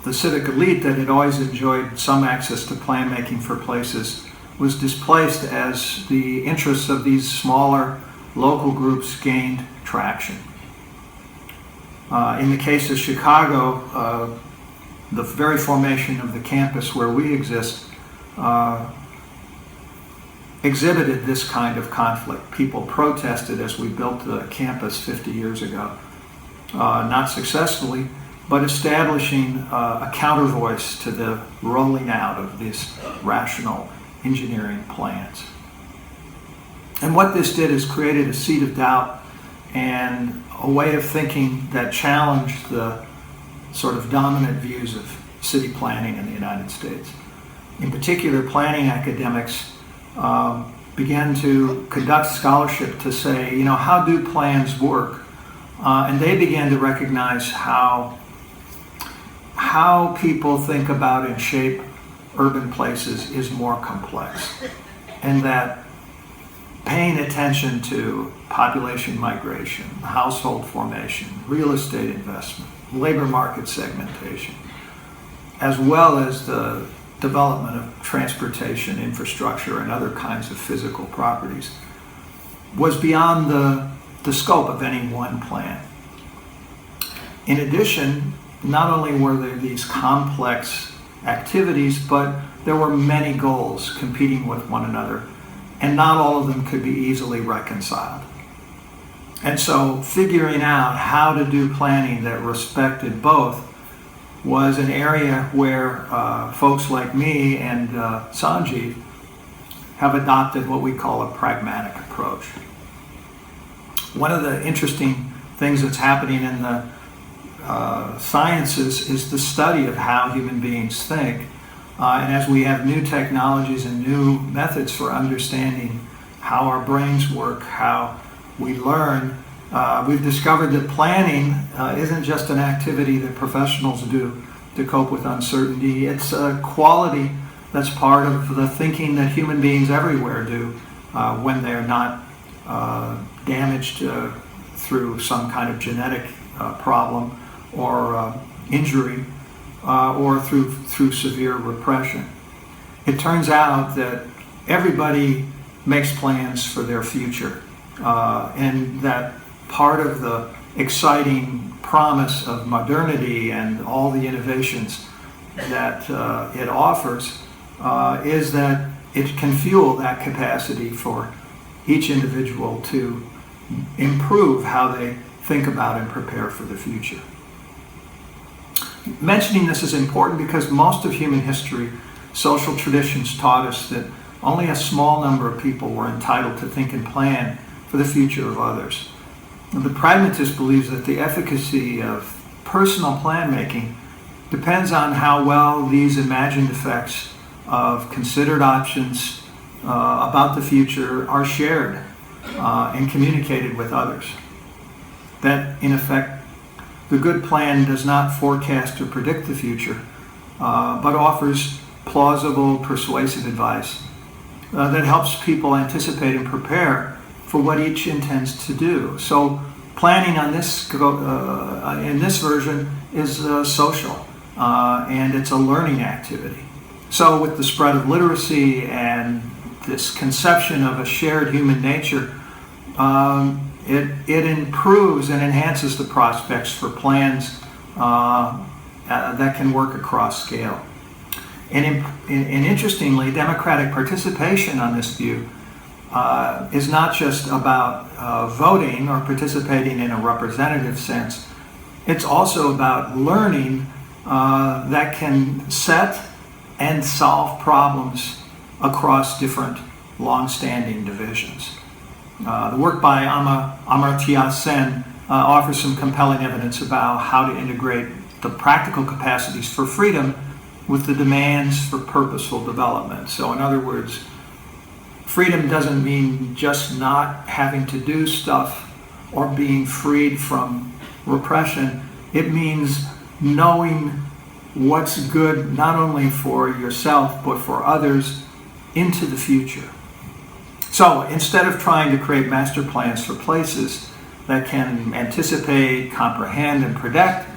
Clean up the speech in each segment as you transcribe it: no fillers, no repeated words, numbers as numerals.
the civic elite that had always enjoyed some access to plan making for places was displaced as the interests of these smaller local groups gained traction. In the case of Chicago, the very formation of the campus where we exist exhibited this kind of conflict. People protested as we built the campus 50 years ago, not successfully, but establishing a counter voice to the rolling out of these rational engineering plans. And what this did is created a seed of doubt and a way of thinking that challenged the sort of dominant views of city planning in the United States. In particular, planning academics began to conduct scholarship to say, how do plans work? And they began to recognize how people think about and shape urban places is more complex, and that paying attention to population migration, household formation, real estate investment, labor market segmentation, as well as the development of transportation infrastructure and other kinds of physical properties, was beyond the scope of any one plan. In addition, not only were there these complex activities, but there were many goals competing with one another, and not all of them could be easily reconciled. And so figuring out how to do planning that respected both was an area where folks like me and Sanjeev have adopted what we call a pragmatic approach. One of the interesting things that's happening in the sciences is the study of how human beings think. And as we have new technologies and new methods for understanding how our brains work, how we learn, we've discovered that planning isn't just an activity that professionals do to cope with uncertainty. It's a quality that's part of the thinking that human beings everywhere do when they're not damaged through some kind of genetic problem or injury or through severe repression. It turns out that everybody makes plans for their future, and that part of the exciting promise of modernity and all the innovations that it offers is that it can fuel that capacity for each individual to improve how they think about and prepare for the future. Mentioning this is important because most of human history, social traditions taught us that only a small number of people were entitled to think and plan for the future of others. And the pragmatist believes that the efficacy of personal plan making depends on how well these imagined effects of considered options about the future are shared and communicated with others. That, in effect, the good plan does not forecast or predict the future, but offers plausible, persuasive advice that helps people anticipate and prepare for what each intends to do. So planning on this in this version is social, and it's a learning activity. So with the spread of literacy and this conception of a shared human nature, it improves and enhances the prospects for plans that can work across scale. And interestingly, democratic participation on this view is not just about voting or participating in a representative sense. It's also about learning that can set and solve problems across different long-standing divisions. The work by Amartya Sen offers some compelling evidence about how to integrate the practical capacities for freedom with the demands for purposeful development. So in other words, freedom doesn't mean just not having to do stuff or being freed from repression. It means knowing what's good not only for yourself but for others into the future. So instead of trying to create master plans for places that can anticipate, comprehend, and predict,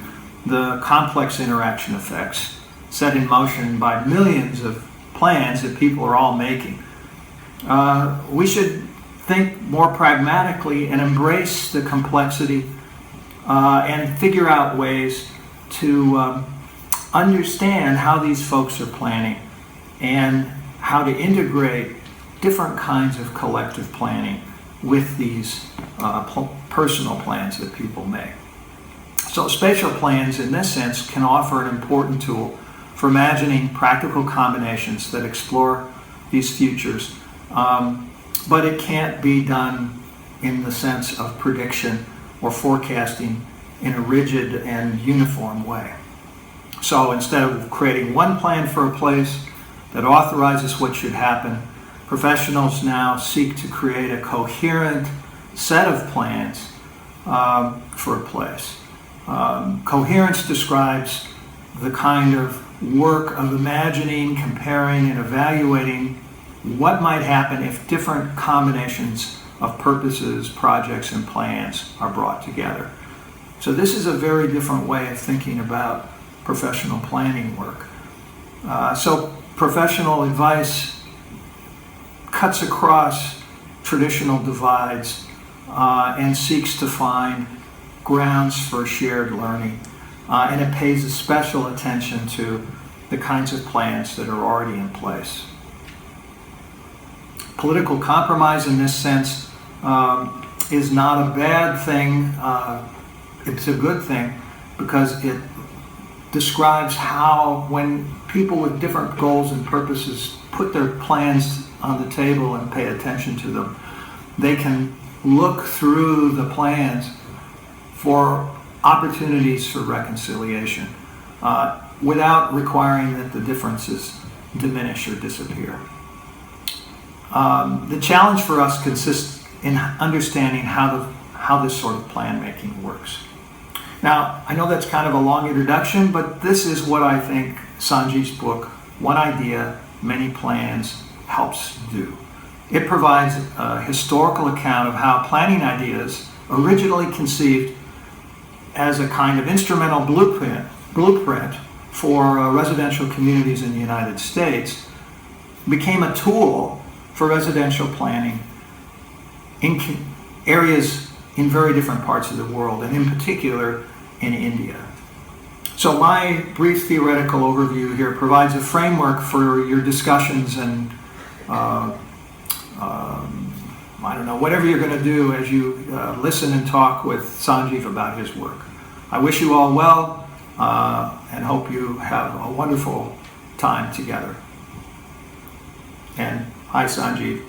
the complex interaction effects set in motion by millions of plans that people are all making. We should think more pragmatically and embrace the complexity and figure out ways to understand how these folks are planning and how to integrate different kinds of collective planning with these personal plans that people make. So spatial plans, in this sense, can offer an important tool for imagining practical combinations that explore these futures, but it can't be done in the sense of prediction or forecasting in a rigid and uniform way. So instead of creating one plan for a place that authorizes what should happen, professionals now seek to create a coherent set of plans for a place. Coherence describes the kind of work of imagining, comparing, and evaluating what might happen if different combinations of purposes, projects, and plans are brought together. So this is a very different way of thinking about professional planning work. So professional advice cuts across traditional divides and seeks to find grounds for shared learning. And it pays a special attention to the kinds of plans that are already in place. Political compromise in this sense is not a bad thing. It's a good thing because it describes how when people with different goals and purposes put their plans on the table and pay attention to them, they can look through the plans for opportunities for reconciliation without requiring that the differences diminish or disappear. The challenge for us consists in understanding how this sort of plan making works. Now, I know that's kind of a long introduction, but this is what I think Sanjeev's book, One Idea, Many Plans, helps do. It provides a historical account of how planning ideas, originally conceived as a kind of instrumental blueprint for residential communities in the United States, became a tool for residential planning in areas in very different parts of the world, and in particular in India. So my brief theoretical overview here provides a framework for your discussions and I don't know, whatever you're going to do as you listen and talk with Sanjeev about his work. I wish you all well and hope you have a wonderful time together. And hi, Sanjeev.